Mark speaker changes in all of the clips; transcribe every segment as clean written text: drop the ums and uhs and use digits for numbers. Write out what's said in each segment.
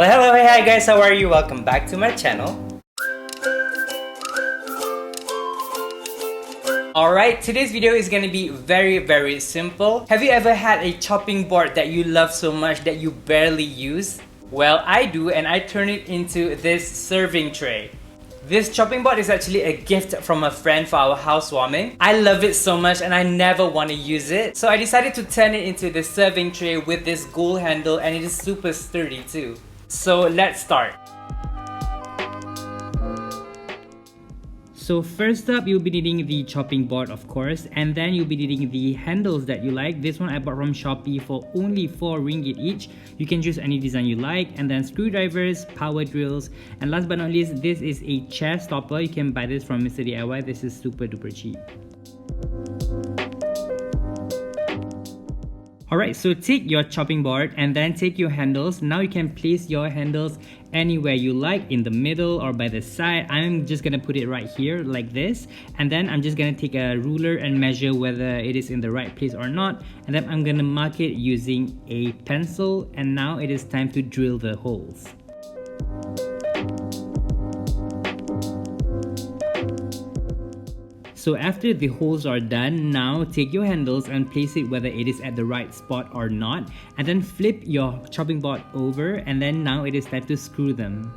Speaker 1: Well, hello, hey, hi guys, how are you? Welcome back to my channel. Alright, today's video is gonna be very simple. Have you ever had a chopping board that you love so much that you barely use? Well, I do, and I turn it into this serving tray. This chopping board is actually a gift from a friend for our housewarming. I love it so much and I never want to use it. So I decided to turn it into the serving tray with this gold handle, and it is super sturdy too. So let's start. So first up, you'll be needing the chopping board, of course, and then you'll be needing the handles that you like. This one I bought from Shopee for only 4 ringgit each. You can choose any design you like, and then screwdrivers, power drills, and last but not least, this is a chair stopper. You can buy this from Mr. DIY. This is super duper cheap. Alright, so take your chopping board and then take your handles. Now you can place your handles anywhere you like, in the middle or by the side. I'm just gonna put it right here like this, and then I'm just gonna take a ruler and measure whether it is in the right place or not, and then I'm gonna mark it using a pencil. And now it is time to drill the holes. So after the holes are done, now take your handles and place it whether it is at the right spot or not, and then flip your chopping board over, and then now it is time to screw them.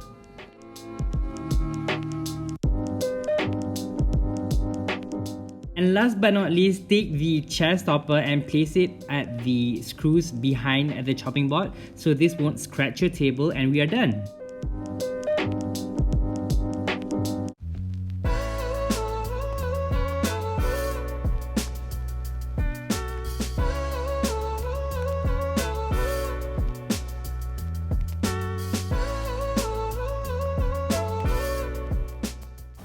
Speaker 1: And last but not least, take the chair stopper and place it at the screws behind the chopping board so this won't scratch your table, and we are done.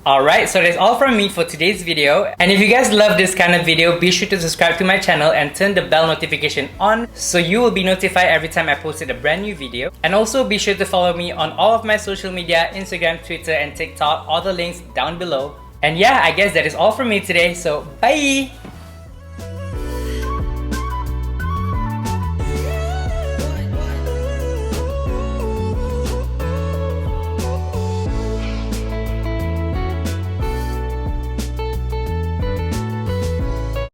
Speaker 1: Alright, so that's all from me for today's video. And if you guys love this kind of video, be sure to subscribe to my channel and turn the bell notification on so you will be notified every time I posted a brand new video. And also be sure to follow me on all of my social media, Instagram, Twitter, and TikTok. All the links down below. And yeah, I guess that is all from me today, so bye!